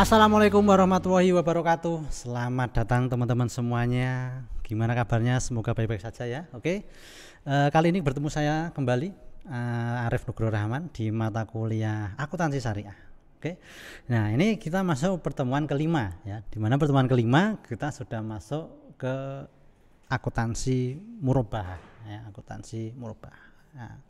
Assalamualaikum warahmatullahi wabarakatuh. Selamat datang teman-teman semuanya. Gimana kabarnya? Semoga baik-baik saja ya. Oke. Kali ini bertemu saya kembali Arif Nugroho Rahman di mata kuliah Akuntansi Syariah. Oke. Nah, ini kita masuk pertemuan kelima ya. Di mana pertemuan kelima kita sudah masuk ke akuntansi murabahah ya, akuntansi murabahah. Nah,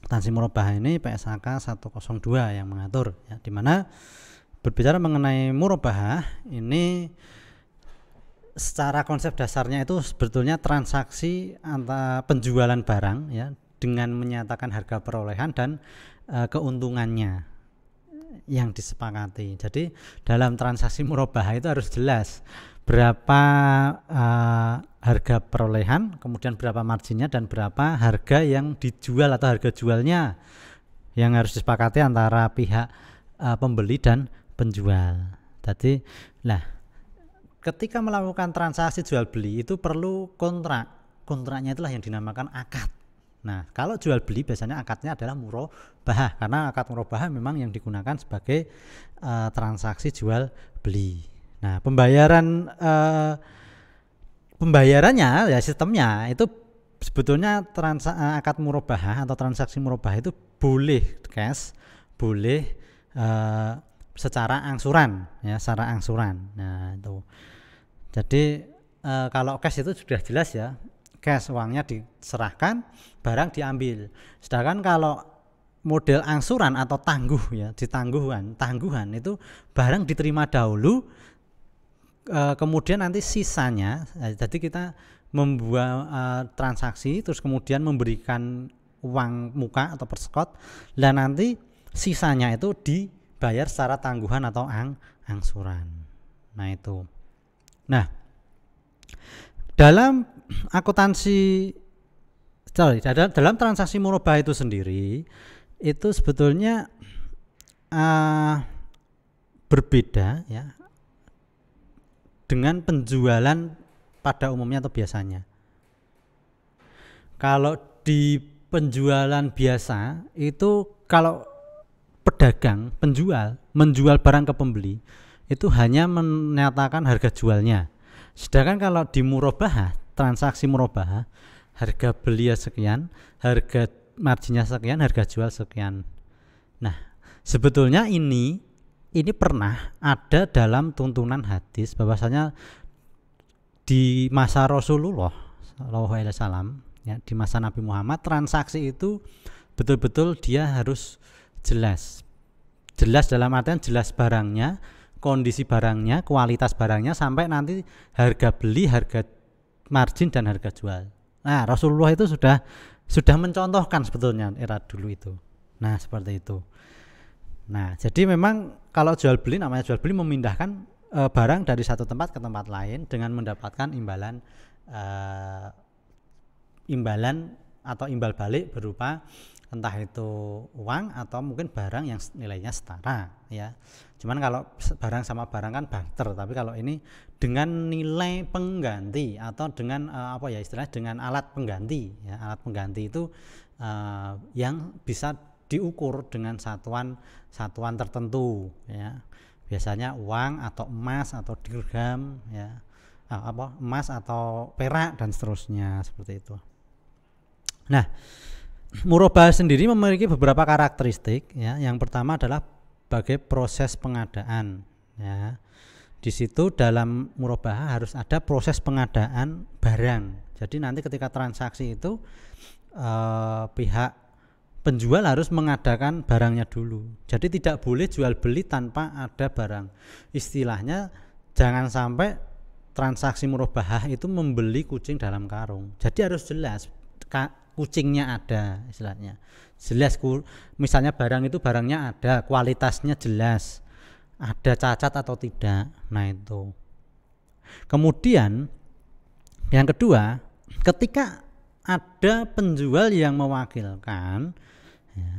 akuntansi murabahah ini PSAK 102 yang mengatur ya, di mana berbicara mengenai murabahah ini secara konsep dasarnya itu sebetulnya transaksi antara penjualan barang ya dengan menyatakan harga perolehan dan keuntungannya yang disepakati. Jadi dalam transaksi murabahah itu harus jelas berapa harga perolehan, kemudian berapa marginnya dan berapa harga yang dijual atau harga jualnya yang harus disepakati antara pihak pembeli dan penjual. Jadi, ketika melakukan transaksi jual beli itu perlu kontrak. Kontraknya itulah yang dinamakan akad. Nah, kalau jual beli biasanya akadnya adalah murabahah karena akad murabahah memang yang digunakan sebagai transaksi jual beli. Nah, pembayarannya ya sistemnya itu sebetulnya akad murabahah atau transaksi murabahah itu boleh cash, boleh secara angsuran ya, secara angsuran. Nah, itu. Jadi kalau cash itu sudah jelas ya. Cash uangnya diserahkan, barang diambil. Sedangkan kalau model angsuran atau tangguh ya, tangguhan itu barang diterima dahulu, kemudian nanti sisanya jadi kita membuat transaksi terus kemudian memberikan uang muka atau persekot dan nanti sisanya itu dibayar secara tangguhan atau angsuran. Nah, itu. Nah, dalam dalam transaksi murabahah itu sendiri itu sebetulnya berbeda ya dengan penjualan pada umumnya atau biasanya. Kalau di penjualan biasa itu kalau pedagang, menjual barang ke pembeli itu hanya menyatakan harga jualnya. Sedangkan kalau di murabahah, transaksi murabahah, harga beli sekian, harga marginnya sekian, harga jual sekian. Nah, sebetulnya ini pernah ada dalam tuntunan hadis bahwasanya di masa Rasulullah SAW ya, di masa Nabi Muhammad transaksi itu betul-betul dia harus jelas dalam artian jelas barangnya, kondisi barangnya, kualitas barangnya sampai nanti harga beli, harga margin dan harga jual. Nah, Rasulullah itu sudah mencontohkan sebetulnya era dulu itu. Nah, seperti itu. Nah, jadi memang kalau jual beli, namanya jual beli memindahkan barang dari satu tempat ke tempat lain dengan mendapatkan imbalan atau imbal balik berupa entah itu uang atau mungkin barang yang nilainya setara ya. Cuman kalau barang sama barang kan barter, tapi kalau ini dengan nilai pengganti atau dengan istilahnya dengan alat pengganti ya. Alat pengganti itu yang bisa diukur dengan satuan tertentu ya. Biasanya uang atau emas atau dirham ya. Emas atau perak dan seterusnya seperti itu. Nah, murabahah sendiri memiliki beberapa karakteristik ya. Yang pertama adalah sebagai proses pengadaan ya. Di situ dalam murabahah harus ada proses pengadaan barang. Jadi nanti ketika transaksi itu pihak penjual harus mengadakan barangnya dulu. Jadi tidak boleh jual beli tanpa ada barang. Istilahnya jangan sampai transaksi murabahah itu membeli kucing dalam karung. Jadi harus jelas kucingnya ada, istilahnya jelas. Misalnya barangnya ada, kualitasnya jelas, ada cacat atau tidak. Nah, itu. Kemudian yang kedua, ketika ada penjual yang mewakilkan ya,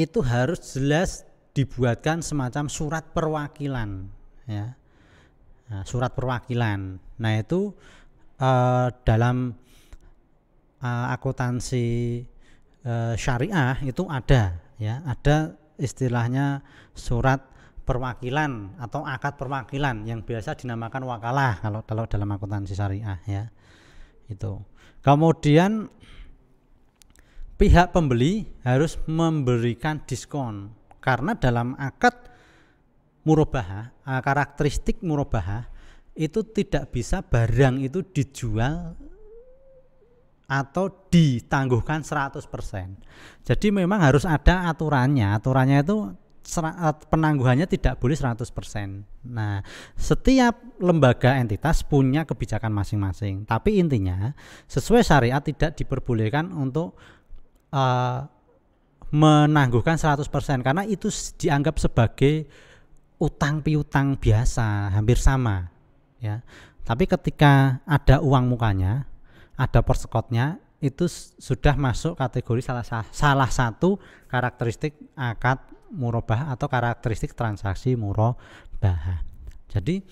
itu harus jelas dibuatkan semacam surat perwakilan ya. Nah, surat perwakilan. Nah, itu dalam akuntansi syariah itu ada ya, ada istilahnya surat perwakilan atau akad perwakilan yang biasa dinamakan wakalah kalau dalam akuntansi syariah ya. Itu. Kemudian pihak pembeli harus memberikan diskon karena dalam akad murabahah, karakteristik murabahah itu tidak bisa barang itu dijual atau ditangguhkan 100%. Jadi memang harus ada aturannya. Aturannya itu penangguhannya tidak boleh 100%. Nah, setiap lembaga entitas punya kebijakan masing-masing. Tapi intinya sesuai syariat tidak diperbolehkan untuk menangguhkan 100% karena itu dianggap sebagai utang piutang biasa, hampir sama ya. Tapi ketika ada uang mukanya, ada persekotnya, itu sudah masuk kategori salah satu karakteristik akad murabahah atau karakteristik transaksi murabahah. Jadi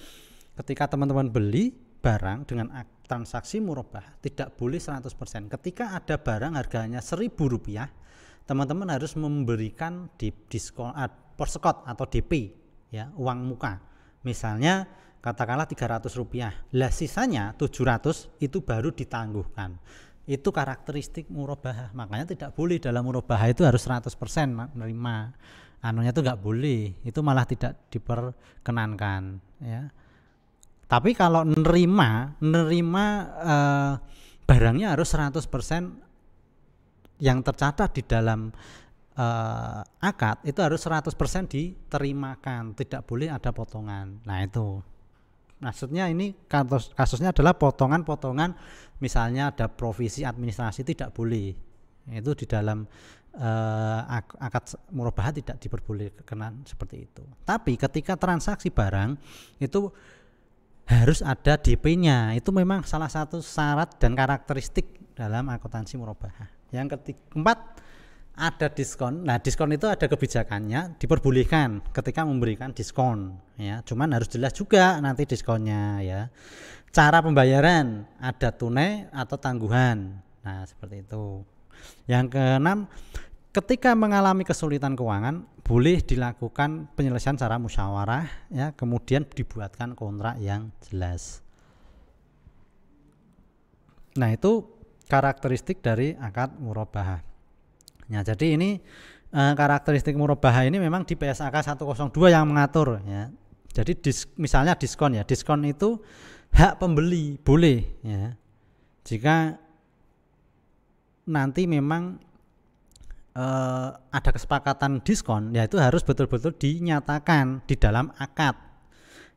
ketika teman-teman beli barang dengan transaksi murabahah tidak boleh 100%. Ketika ada barang harganya Rp1.000, teman-teman harus memberikan diskon persekot atau DP ya, uang muka. Misalnya katakanlah Rp300. Lah sisanya 700 itu baru ditangguhkan. Itu karakteristik murabahah. Makanya tidak boleh dalam murabahah itu harus 100% menerima. Anunya itu enggak boleh. Itu malah tidak diperkenankan ya. Tapi kalau nerima barangnya harus 100% yang tercatat di dalam akad itu harus 100% diterimakan, tidak boleh ada potongan. Nah itu maksudnya ini kasusnya adalah potongan-potongan, misalnya ada provisi administrasi tidak boleh. Itu di dalam akad murabahah tidak diperbolehkan seperti itu. Tapi ketika transaksi barang itu harus ada DP-nya. Itu memang salah satu syarat dan karakteristik dalam akuntansi murabahah. Yang keempat ada diskon. Nah, diskon itu ada kebijakannya, diperbolehkan ketika memberikan diskon ya. Cuman harus jelas juga nanti diskonnya ya. Cara pembayaran ada tunai atau tangguhan. Nah, seperti itu. Yang keenam, ketika mengalami kesulitan keuangan boleh dilakukan penyelesaian secara musyawarah ya, kemudian dibuatkan kontrak yang jelas. Nah, itu karakteristik dari akad murabahah. Ya, jadi ini karakteristik murabahah ini memang di PSAK 102 yang mengatur ya. Jadi misalnya diskon ya, diskon itu hak pembeli boleh ya. Jika nanti memang ada kesepakatan diskon, ya itu harus betul-betul dinyatakan di dalam akad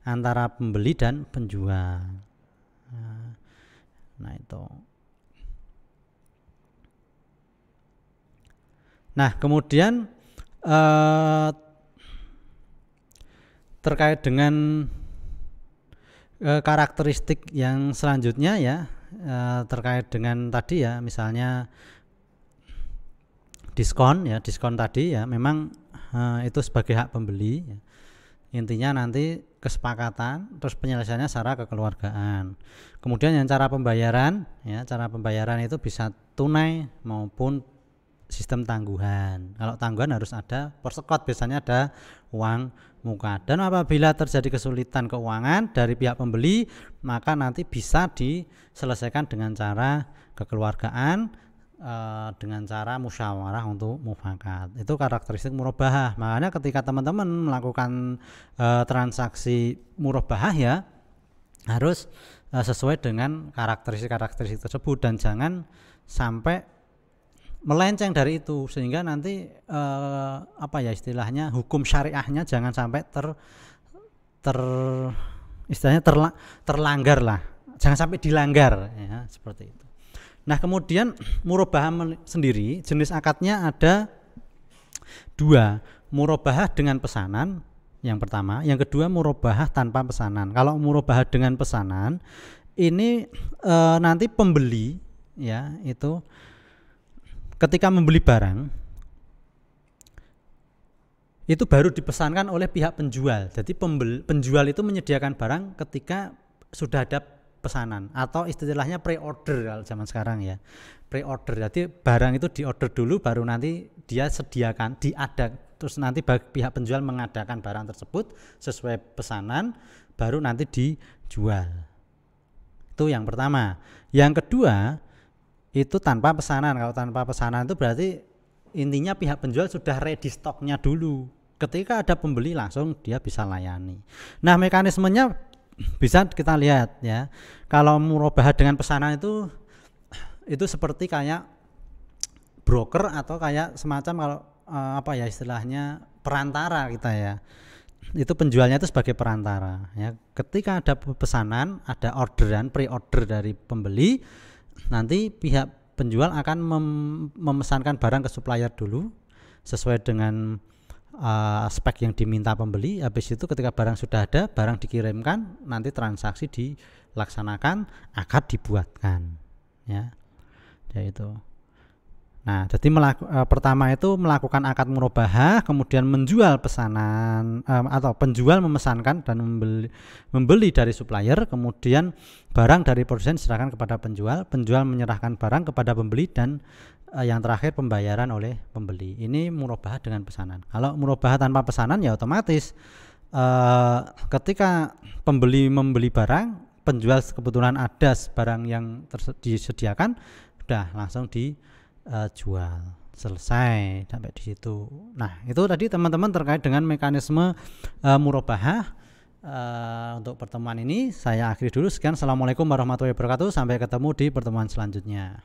antara pembeli dan penjual. Nah itu. Nah kemudian terkait dengan karakteristik yang selanjutnya ya, terkait dengan tadi ya, misalnya diskon ya, diskon tadi ya memang itu sebagai hak pembeli ya. Intinya nanti kesepakatan, terus penyelesaiannya secara kekeluargaan. Kemudian yang cara pembayaran ya, cara pembayaran itu bisa tunai maupun sistem tangguhan. Kalau tangguhan harus ada persekot, biasanya ada uang muka. Dan apabila terjadi kesulitan keuangan dari pihak pembeli, maka nanti bisa diselesaikan dengan cara kekeluargaan, dengan cara musyawarah untuk mufakat. Itu karakteristik murabahah. Makanya ketika teman-teman melakukan transaksi murabahah ya harus sesuai dengan karakteristik tersebut dan jangan sampai melenceng dari itu, sehingga nanti istilahnya hukum syariahnya jangan sampai terlanggar lah, jangan sampai dilanggar ya, seperti itu. Nah kemudian murabahah sendiri jenis akadnya ada dua, murabahah dengan pesanan yang pertama, yang kedua murabahah tanpa pesanan. Kalau murabahah dengan pesanan ini nanti pembeli ya itu ketika membeli barang itu baru dipesankan oleh pihak penjual. Jadi penjual itu menyediakan barang ketika sudah ada pesanan atau istilahnya pre-order kalau zaman sekarang ya. Pre-order. Jadi barang itu di-order dulu baru nanti dia sediakan, terus nanti pihak penjual mengadakan barang tersebut sesuai pesanan, baru nanti dijual. Itu yang pertama. Yang kedua, itu tanpa pesanan. Kalau tanpa pesanan itu berarti intinya pihak penjual sudah ready stoknya dulu. Ketika ada pembeli langsung dia bisa layani. Nah, mekanismenya bisa kita lihat ya. Kalau murabahah dengan pesanan itu seperti kayak broker atau kayak semacam kalau istilahnya perantara kita ya. Itu penjualnya itu sebagai perantara ya. Ketika ada pesanan, ada orderan, pre-order dari pembeli, nanti pihak penjual akan memesankan barang ke supplier dulu sesuai dengan spek yang diminta pembeli. Habis itu ketika barang sudah ada, barang dikirimkan, nanti transaksi dilaksanakan, akad dibuatkan ya. Itu. Nah, jadi pertama itu melakukan akad murabahah, kemudian menjual pesanan atau penjual memesankan dan membeli dari supplier, kemudian barang dari produsen diserahkan kepada penjual menyerahkan barang kepada pembeli, dan yang terakhir pembayaran oleh pembeli. Ini murabahah dengan pesanan. Kalau murabahah tanpa pesanan ya otomatis ketika pembeli membeli barang, penjual kebetulan ada barang yang disediakan, udah langsung jual, selesai sampai di situ. Nah, itu tadi teman-teman terkait dengan mekanisme murabahah. Untuk pertemuan ini saya akhiri dulu. Sekian, assalamualaikum warahmatullahi wabarakatuh. Sampai ketemu di pertemuan selanjutnya.